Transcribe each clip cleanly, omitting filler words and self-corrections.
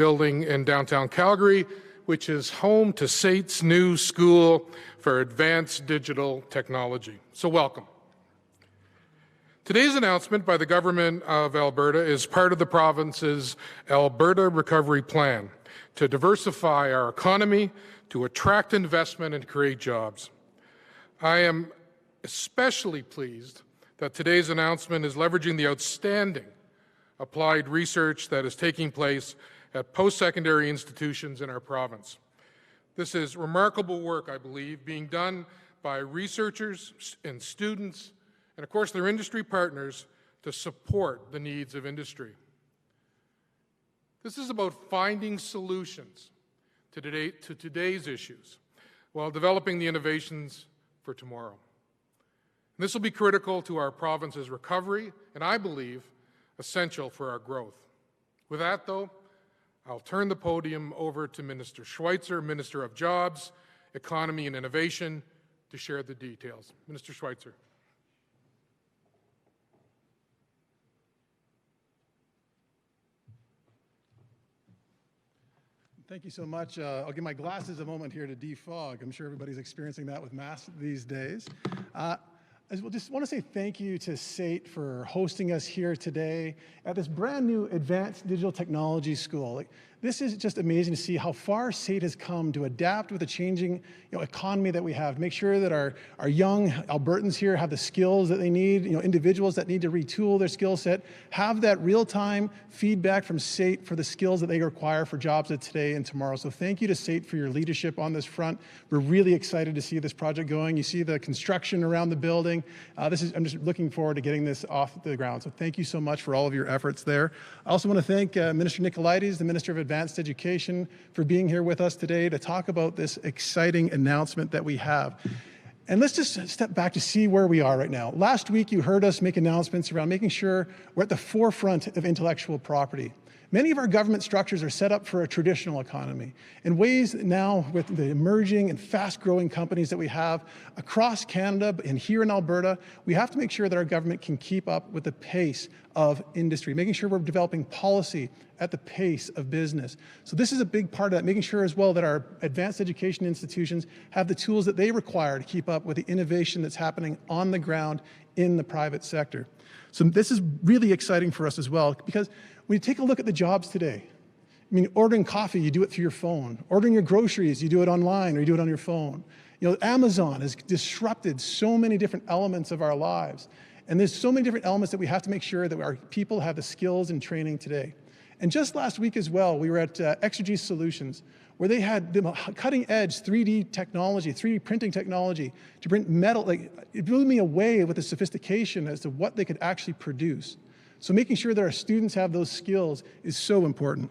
building in downtown Calgary, which is home to SAIT's new School for Advanced Digital Technology. So welcome. Today's announcement by the Government of Alberta is part of the province's Alberta Recovery Plan to diversify our economy, to attract investment and create jobs. I am especially pleased that today's announcement is leveraging the outstanding applied research that is taking place at post-secondary institutions in our province. This is remarkable work, I believe, being done by researchers and students, and of course their industry partners, to support the needs of industry. This is about finding solutions to today's issues while developing the innovations for tomorrow. And this will be critical to our province's recovery, and I believe essential for our growth. With that, though, I'll turn the podium over to Minister Schweitzer, Minister of Jobs, Economy and Innovation, to share the details. Minister Schweitzer. Thank you so much. I'll give my glasses a moment here to defog. I'm sure everybody's experiencing that with masks these days. I just want to say thank you to SAIT for hosting us here today at this brand new Advanced Digital Technology School. This is just amazing to see how far SAIT has come to adapt with the changing economy that we have, make sure that our young Albertans here have the skills that they need, individuals that need to retool their skill set, have that real-time feedback from SAIT for the skills that they require for jobs of today and tomorrow. So thank you to SAIT for your leadership on this front. We're really excited to see this project going. You see the construction around the building. I'm just looking forward to getting this off the ground. So thank you so much for all of your efforts there. I also want to thank Minister Nicolaides, the Minister of Advanced Education, for being here with us today to talk about this exciting announcement that we have. And let's just step back to see where we are right now. Last week, you heard us make announcements around making sure we're at the forefront of intellectual property. Many of our government structures are set up for a traditional economy. In ways now, with the emerging and fast-growing companies that we have across Canada and here in Alberta, we have to make sure that our government can keep up with the pace of industry, making sure we're developing policy at the pace of business. So this is a big part of that, making sure as well that our advanced education institutions have the tools that they require to keep up with the innovation that's happening on the ground in the private sector. So this is really exciting for us as well, because when you take a look at the jobs today, ordering coffee, you do it through your phone. Ordering your groceries, you do it online or you do it on your phone. Amazon has disrupted so many different elements of our lives. And there's so many different elements that we have to make sure that our people have the skills and training today. And just last week as well, we were at Exergy Solutions, where they had the cutting-edge 3D technology, 3D printing technology to print metal. It blew me away with the sophistication as to what they could actually produce. So making sure that our students have those skills is so important.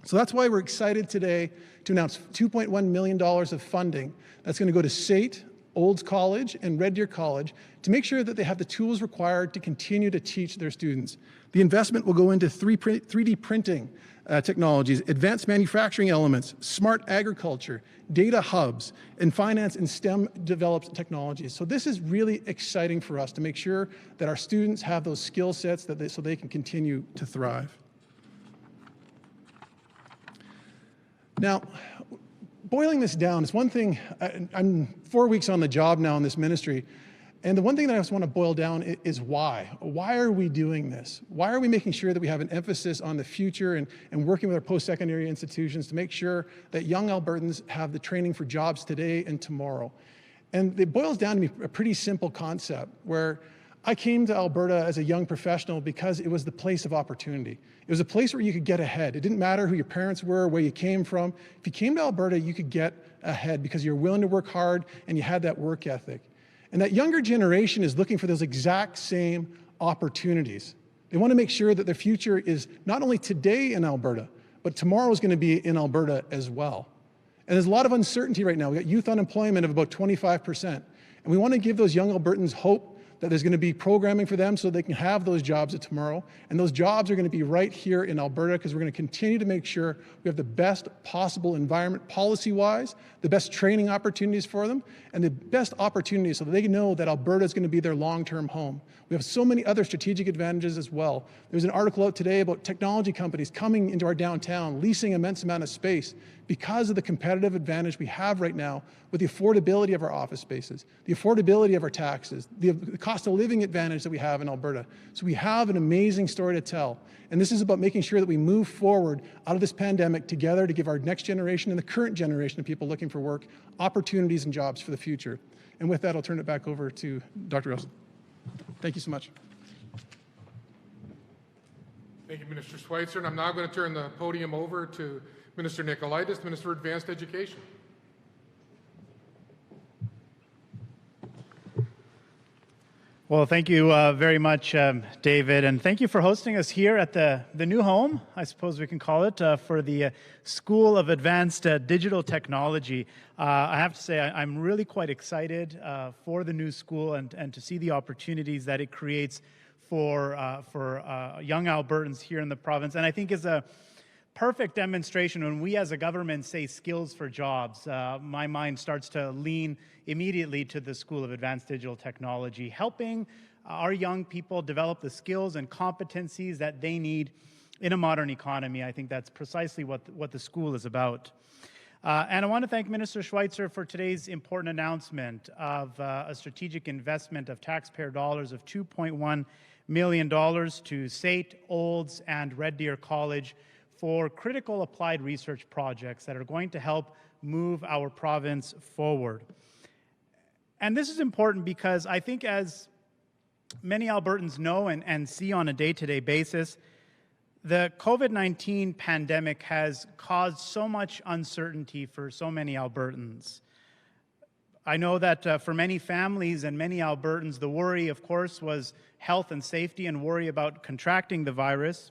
So that's why we're excited today to announce $2.1 million of funding that's going to go to SAIT, Olds College, and Red Deer College to make sure that they have the tools required to continue to teach their students. The investment will go into 3D printing technologies, advanced manufacturing elements, smart agriculture, data hubs, and finance and STEM developed technologies. So this is really exciting for us to make sure that our students have those skill sets so they can continue to thrive. Now, boiling this down is one thing. I'm 4 weeks on the job now in this ministry, and the one thing that I just want to boil down is why. Why are we doing this? Why are we making sure that we have an emphasis on the future and working with our post-secondary institutions to make sure that young Albertans have the training for jobs today and tomorrow? And it boils down to a pretty simple concept where I came to Alberta as a young professional because it was the place of opportunity. It was a place where you could get ahead. It didn't matter who your parents were, where you came from. If you came to Alberta, you could get ahead because you're willing to work hard and you had that work ethic. And that younger generation is looking for those exact same opportunities. They want to make sure that their future is not only today in Alberta, but tomorrow is going to be in Alberta as well. And there's a lot of uncertainty right now. We've got youth unemployment of about 25%. And we want to give those young Albertans hope that there's going to be programming for them so they can have those jobs of tomorrow. And those jobs are going to be right here in Alberta, because we're going to continue to make sure we have the best possible environment policy-wise, the best training opportunities for them, and the best opportunities so that they know that Alberta is going to be their long-term home. We have so many other strategic advantages as well. There's an article out today about technology companies coming into our downtown, leasing immense amount of space because of the competitive advantage we have right now with the affordability of our office spaces, the affordability of our taxes, the cost of living advantage that we have in Alberta. So we have an amazing story to tell. And this is about making sure that we move forward out of this pandemic together to give our next generation and the current generation of people looking for work opportunities and jobs for the future. And with that, I'll turn it back over to Dr. Russell. Thank you so much. Thank you, Minister Schweitzer. And I'm now going to turn the podium over to Minister Nicolaitis, Minister of Advanced Education. Well, thank you very much, David, and thank you for hosting us here at the new home, I suppose we can call it, for the School of Advanced Digital Technology. I have to say I'm really quite excited for the new school and to see the opportunities that it creates for young Albertans here in the province. And I think is a perfect demonstration when we as a government say skills for jobs. My mind starts to lean immediately to the School of Advanced Digital Technology, helping our young people develop the skills and competencies that they need in a modern economy. I think that's precisely what the school is about. And I want to thank Minister Schweitzer for today's important announcement of a strategic investment of taxpayer dollars of $2.1 million to SAIT, Olds, and Red Deer College for critical applied research projects that are going to help move our province forward. And this is important because I think, as many Albertans know and see on a day-to-day basis, the COVID-19 pandemic has caused so much uncertainty for so many Albertans. I know that for many families and many Albertans, the worry, of course, was health and safety and worry about contracting the virus.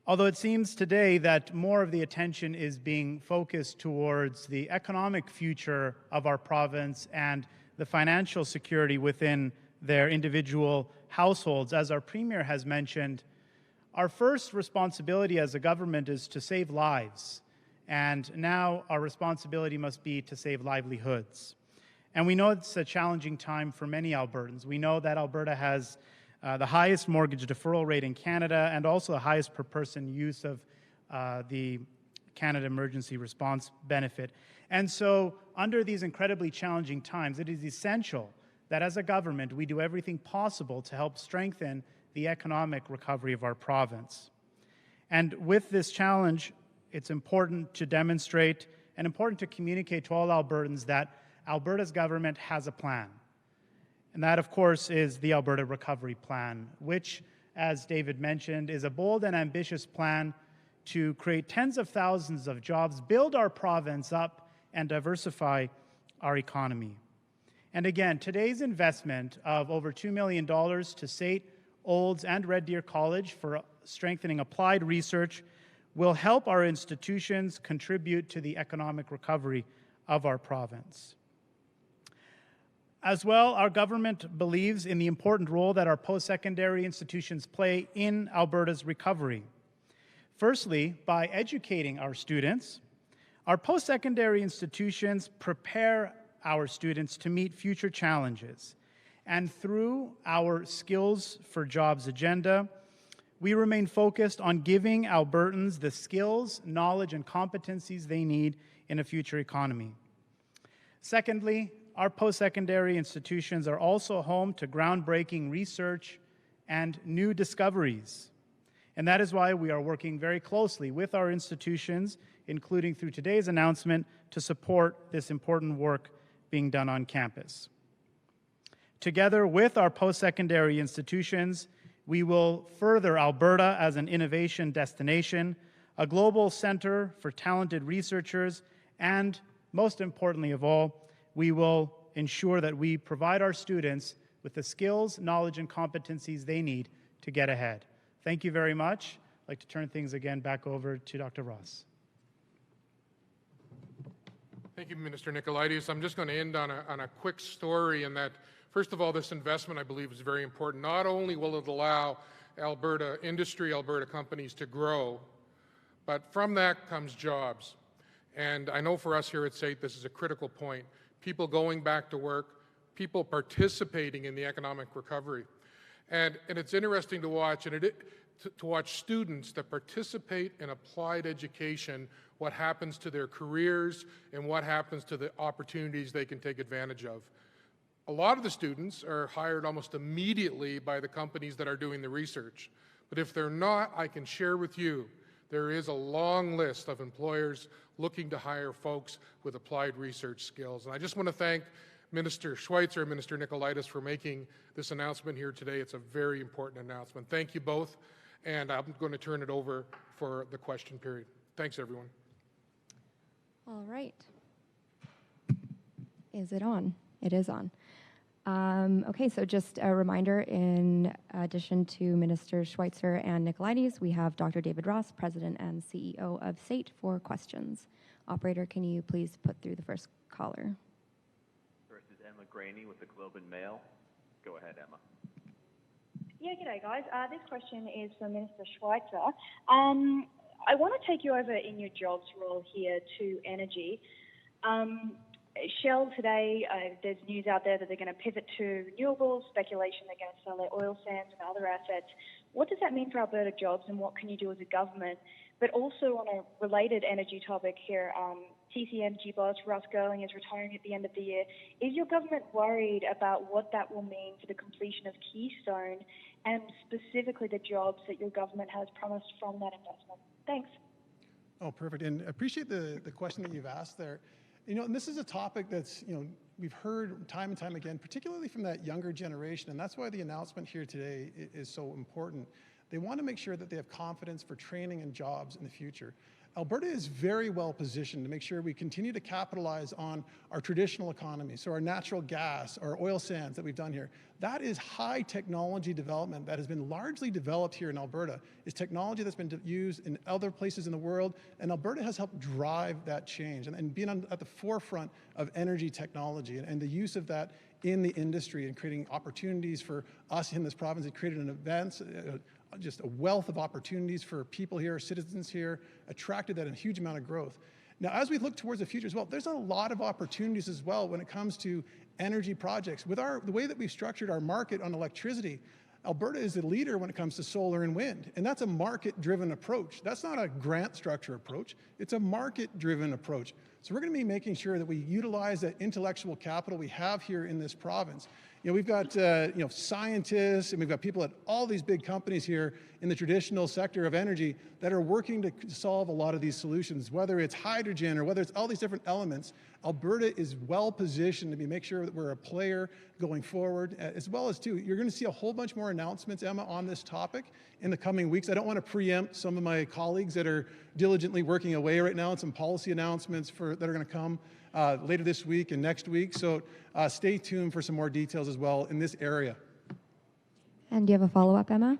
Although it seems today that more of the attention is being focused towards the economic future of our province and the financial security within their individual households. As our Premier has mentioned, our first responsibility as a government is to save lives, and now our responsibility must be to save livelihoods. And we know it's a challenging time for many Albertans. We know that Alberta has the highest mortgage deferral rate in Canada and also the highest per person use of the Canada Emergency Response Benefit. And so under these incredibly challenging times, it is essential that as a government we do everything possible to help strengthen the economic recovery of our province. And with this challenge, it's important to demonstrate and important to communicate to all Albertans that Alberta's government has a plan. And that, of course, is the Alberta Recovery Plan, which, as David mentioned, is a bold and ambitious plan to create tens of thousands of jobs, build our province up, and diversify our economy. And again, today's investment of over $2 million to SAIT, Olds, and Red Deer College for strengthening applied research will help our institutions contribute to the economic recovery of our province. As well, our government believes in the important role that our post-secondary institutions play in Alberta's recovery. Firstly, by educating our students, our post-secondary institutions prepare our students to meet future challenges. And through our Skills for Jobs agenda, we remain focused on giving Albertans the skills, knowledge, and competencies they need in a future economy. Secondly, our post-secondary institutions are also home to groundbreaking research and new discoveries. And that is why we are working very closely with our institutions, including through today's announcement, to support this important work being done on campus. Together with our post-secondary institutions, we will further Alberta as an innovation destination, a global center for talented researchers, and most importantly of all, we will ensure that we provide our students with the skills, knowledge, and competencies they need to get ahead. Thank you very much. I'd like to turn things again back over to Dr. Ross. Thank you, Minister Nicolaitis. I'm just going to end on a quick story in that First of all, this investment, I believe, is very important. Not only will it allow Alberta industry, Alberta companies to grow, but from that comes jobs. And I know for us here at SAIT, this is a critical point. People going back to work, people participating in the economic recovery. And it's interesting to watch, to watch students that participate in applied education, what happens to their careers and what happens to the opportunities they can take advantage of. A lot of the students are hired almost immediately by the companies that are doing the research. But if they're not, I can share with you, there is a long list of employers looking to hire folks with applied research skills. And I just want to thank Minister Schweitzer and Minister Nicolaitis for making this announcement here today. It's a very important announcement. Thank you both. And I'm going to turn it over for the question period. Thanks, everyone. All right. Is it on? It is on. Okay, so just a reminder, in addition to Minister Schweitzer and Nicolaitis, we have Dr. David Ross, President and CEO of SAIT, for questions. Operator, can you please put through the first caller? First is Emma Graney with the Globe and Mail. Go ahead, Emma. Yeah, g'day guys. This question is for Minister Schweitzer. I want to take you over in your jobs role here to energy. Shell today, there's news out there that they're going to pivot to renewables, speculation they're going to sell their oil sands and other assets. What does that mean for Alberta jobs, and what can you do as a government? But also on a related energy topic here, TC Energy boss Russ Girling is retiring at the end of the year. Is your government worried about what that will mean for the completion of Keystone and specifically the jobs that your government has promised from that investment? Thanks. Oh, perfect. And I appreciate the question that you've asked there. You know, and this is a topic that's, we've heard time and time again, particularly from that younger generation, and that's why the announcement here today is so important. They want to make sure that they have confidence for training and jobs in the future. Alberta is very well positioned to make sure we continue to capitalize on our traditional economy, so our natural gas, our oil sands that we've done here. That is high technology development that has been largely developed here in Alberta. It's technology that's been used in other places in the world, and Alberta has helped drive that change and being at the forefront of energy technology and the use of that in the industry and creating opportunities for us in this province. It created an event, just a wealth of opportunities for people here, citizens here, attracted that a huge amount of growth. Now, as we look towards the future as well, there's a lot of opportunities as well when it comes to energy projects. With the way that we've structured our market on electricity, Alberta is the leader when it comes to solar and wind, and that's a market-driven approach. That's not a grant structure approach. It's a market-driven approach. So we're going to be making sure that we utilize that intellectual capital we have here in this province. We've got scientists, and we've got people at all these big companies here in the traditional sector of energy that are working to solve a lot of these solutions, whether it's hydrogen or whether it's all these different elements. Alberta is well positioned to make sure that we're a player going forward, as well as, too, you're going to see a whole bunch more announcements, Emma, on this topic in the coming weeks. I don't want to preempt some of my colleagues that are diligently working away right now on some policy announcements that are going to come later this week and next week. So stay tuned for some more details as well in this area. And do you have a follow-up, Emma?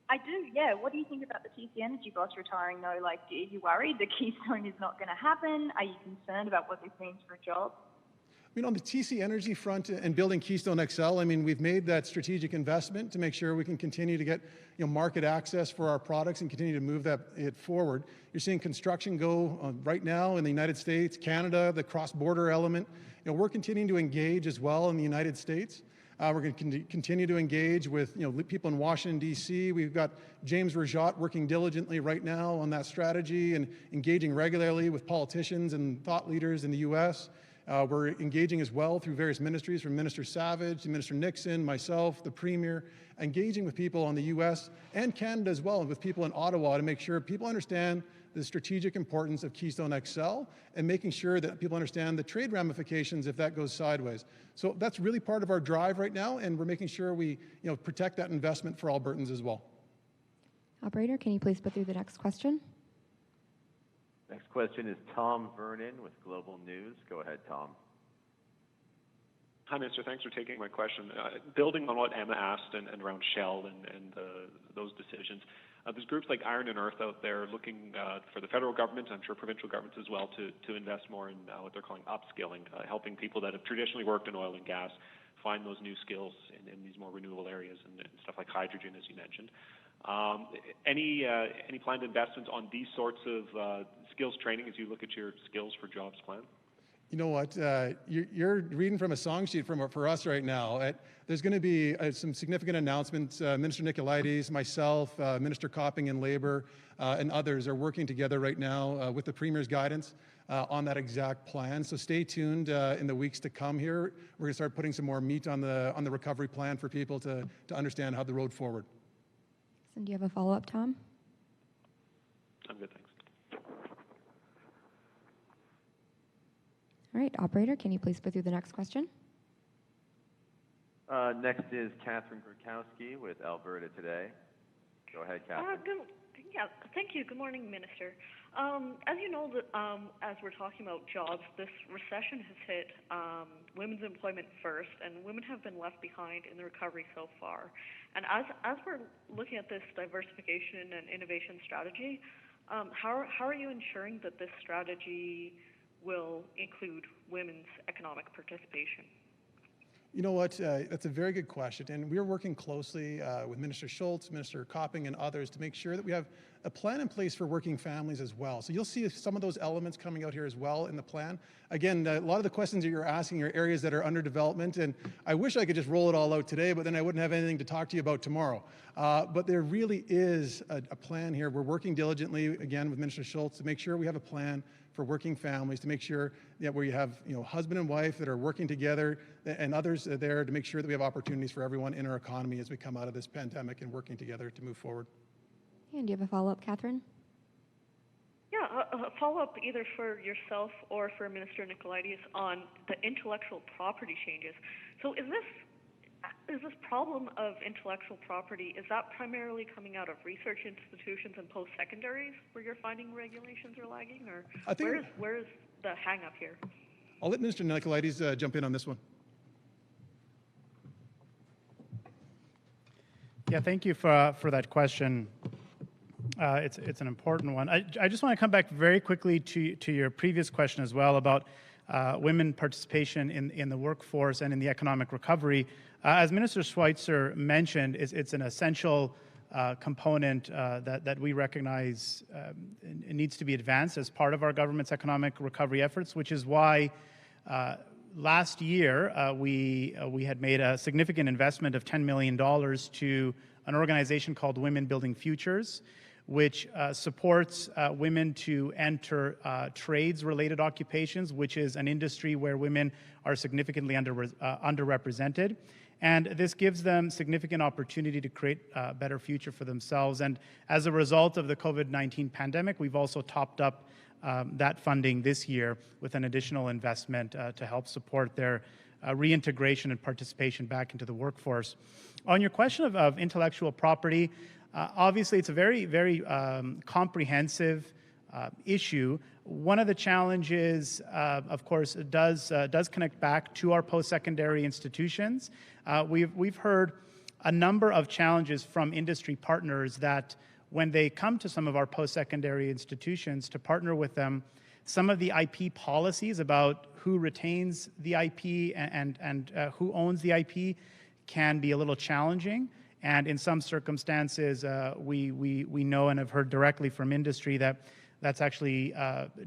I do, yeah. What do you think about the TC Energy boss retiring, though? Like, are you worried that Keystone is not going to happen? Are you concerned about what this means for jobs? On the TC Energy front and building Keystone XL, we've made that strategic investment to make sure we can continue to get market access for our products and continue to move it forward. You're seeing construction go right now in the United States, Canada, the cross-border element. We're continuing to engage as well in the United States. We're going to continue to engage with people in Washington, D.C. We've got James Rajat working diligently right now on that strategy and engaging regularly with politicians and thought leaders in the U.S. We're engaging as well through various ministries, from Minister Savage to Minister Nixon, myself, the Premier, engaging with people in the U.S. and Canada as well, with people in Ottawa to make sure people understand the strategic importance of Keystone XL and making sure that people understand the trade ramifications if that goes sideways. So that's really part of our drive right now, and we're making sure we protect that investment for Albertans as well. Operator, can you please put through the next question? Next question is Tom Vernon with Global News. Go ahead, Tom. Hi, Minister. Thanks for taking my question. Building on what Emma asked and around Shell and those decisions, There's groups like Iron and Earth out there looking for the federal government, I'm sure provincial governments as well, to invest more in what they're calling upskilling, helping people that have traditionally worked in oil and gas find those new skills in these more renewable areas and stuff like hydrogen, as you mentioned. Any planned investments on these sorts of skills training as you look at your skills for jobs plan? You know what? You're reading from a song sheet for us right now. There's going to be some significant announcements. Minister Nicolaides, myself, Minister Copping in Labour, and others are working together right now with the Premier's guidance on that exact plan. So stay tuned in the weeks to come here. We're going to start putting some more meat on the recovery plan for people to understand how the road forward. And do you have a follow-up, Tom? I'm good, thanks. All right, operator, can you please put through the next question? Next is Catherine Grukowski with Alberta Today. Go ahead, Catherine. Thank you. Good morning, Minister. As you know, as we're talking about jobs, this recession has hit women's employment first, and women have been left behind in the recovery so far. And as we're looking at this diversification and innovation strategy, how are you ensuring that this strategy will include women's economic participation? You know what? That's a very good question. And we're working closely with Minister Schultz, Minister Copping, and others to make sure that we have a plan in place for working families as well. So you'll see some of those elements coming out here as well in the plan. Again, a lot of the questions that you're asking are areas that are under development. And I wish I could just roll it all out today, but then I wouldn't have anything to talk to you about tomorrow. But there really is a plan here. We're working diligently, again, with Minister Schultz to make sure we have a plan for working families, to make sure that where you have husband and wife that are working together and others there to make sure that we have opportunities for everyone in our economy as we come out of this pandemic and working together to move forward. And do you have a follow-up, Catherine? Yeah, a follow-up either for yourself or for Minister Nicolaides on the intellectual property changes. So is this problem of intellectual property, is that primarily coming out of research institutions and post-secondaries where you're finding regulations are lagging, or where is the hang-up here? I'll let Minister Nicolaides jump in on this one. Yeah, thank you for that question. It's an important one. I just want to come back very quickly to your previous question as well about women participation in the workforce and in the economic recovery. As Minister Schweitzer mentioned, it's an essential component that we recognize it needs to be advanced as part of our government's economic recovery efforts, which is why last year we had made a significant investment of $10 million to an organization called Women Building Futures, which supports women to enter trades-related occupations, which is an industry where women are significantly underrepresented. And this gives them significant opportunity to create a better future for themselves. And as a result of the COVID-19 pandemic, we've also topped up that funding this year with an additional investment to help support their reintegration and participation back into the workforce. On your question of intellectual property, obviously it's a very, very comprehensive issue. One of the challenges, of course, does connect back to our post-secondary institutions. We've heard a number of challenges from industry partners that when they come to some of our post-secondary institutions to partner with them, some of the IP policies about who retains the IP and who owns the IP can be a little challenging. And in some circumstances, we know and have heard directly from industry that that's actually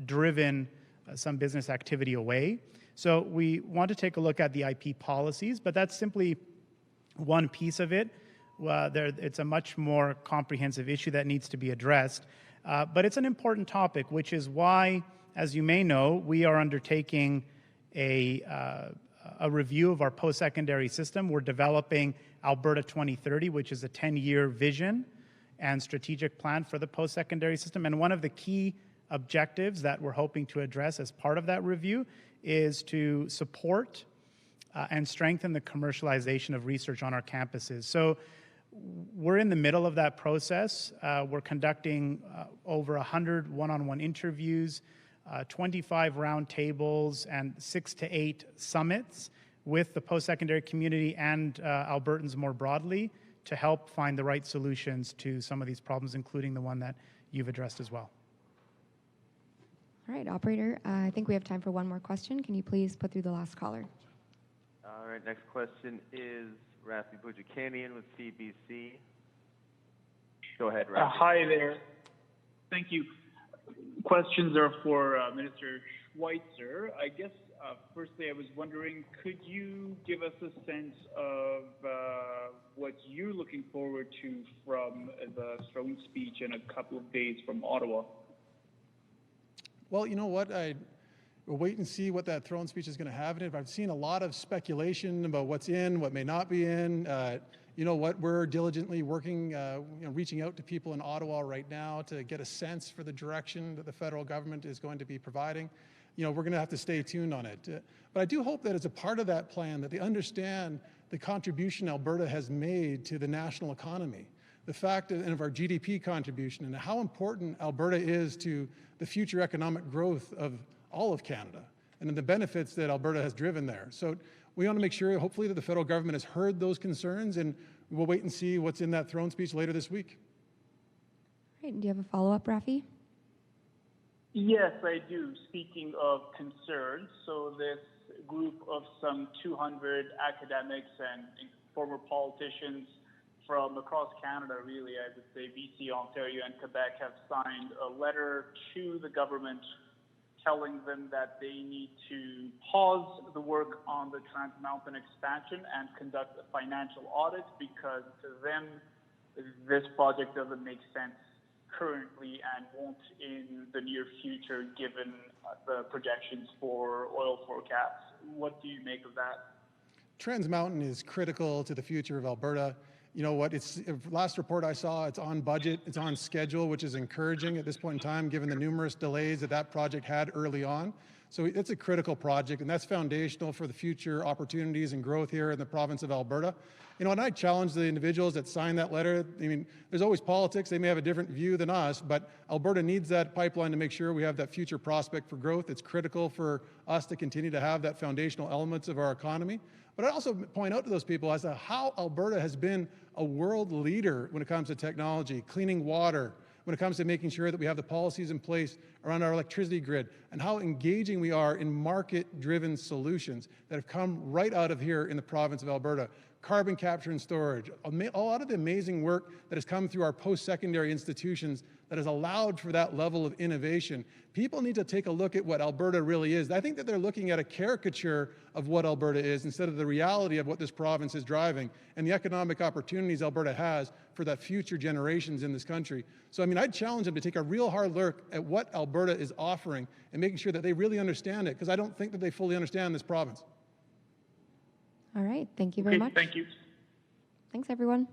driven some business activity away. So we want to take a look at the IP policies, but that's simply one piece of it. It's a much more comprehensive issue that needs to be addressed. But it's an important topic, which is why, as you may know, we are undertaking a review of our post-secondary system. We're developing Alberta 2030, which is a 10-year vision and strategic plan for the post-secondary system. And one of the key objectives that we're hoping to address as part of that review is to support and strengthen the commercialization of research on our campuses. So we're in the middle of that process. We're conducting over 100 one-on-one interviews, 25 roundtables, and 6 to 8 summits with the post-secondary community and Albertans more broadly to help find the right solutions to some of these problems, including the one that you've addressed as well. All right, operator, I think we have time for one more question. Can you please put through the last caller? All right, next question is Rafi Boudjikanian with CBC. Go ahead, Rafi. Hi there. Thank you. Questions are for Minister Schweitzer. I guess, firstly, I was wondering, could you give us a sense of what you're looking forward to from the throne speech in a couple of days from Ottawa? Well, you know what? We'll wait and see what that throne speech is going to have in it. I've seen a lot of speculation about what's in, what may not be in. You know what? We're diligently working, reaching out to people in Ottawa right now to get a sense for the direction that the federal government is going to be providing. We're going to have to stay tuned on it. But I do hope that as a part of that plan, that they understand the contribution Alberta has made to the national economy, the fact of our GDP contribution, and how important Alberta is to the future economic growth of all of Canada, and the benefits that Alberta has driven there. So we want to make sure, hopefully, that the federal government has heard those concerns, and we'll wait and see what's in that throne speech later this week. All right, and do you have a follow-up, Rafi? Yes, I do. Speaking of concerns, so this group of some 200 academics and former politicians from across Canada, really, I would say BC, Ontario, and Quebec have signed a letter to the government telling them that they need to pause the work on the Trans Mountain expansion and conduct a financial audit, because to them, this project doesn't make sense currently and won't in the near future, given the projections for oil forecasts. What do you make of that? Trans Mountain is critical to the future of Alberta. You know what, last report I saw, it's on budget, it's on schedule, which is encouraging at this point in time, given the numerous delays that project had early on. So it's a critical project, and that's foundational for the future opportunities and growth here in the province of Alberta. And I challenge the individuals that signed that letter. I mean, there's always politics. They may have a different view than us, but Alberta needs that pipeline to make sure we have that future prospect for growth. It's critical for us to continue to have that foundational elements of our economy. But I also point out to those people as to how Alberta has been a world leader when it comes to technology, cleaning water, when it comes to making sure that we have the policies in place around our electricity grid, and how engaging we are in market-driven solutions that have come right out of here in the province of Alberta. Carbon capture and storage, a lot of the amazing work that has come through our post-secondary institutions that has allowed for that level of innovation. People need to take a look at what Alberta really is. I think that they're looking at a caricature of what Alberta is instead of the reality of what this province is driving and the economic opportunities Alberta has for that future generations in this country. So, I mean, I'd challenge them to take a real hard look at what Alberta is offering and making sure that they really understand it, because I don't think that they fully understand this province. All right, thank you very much. Thank you. Thanks, everyone.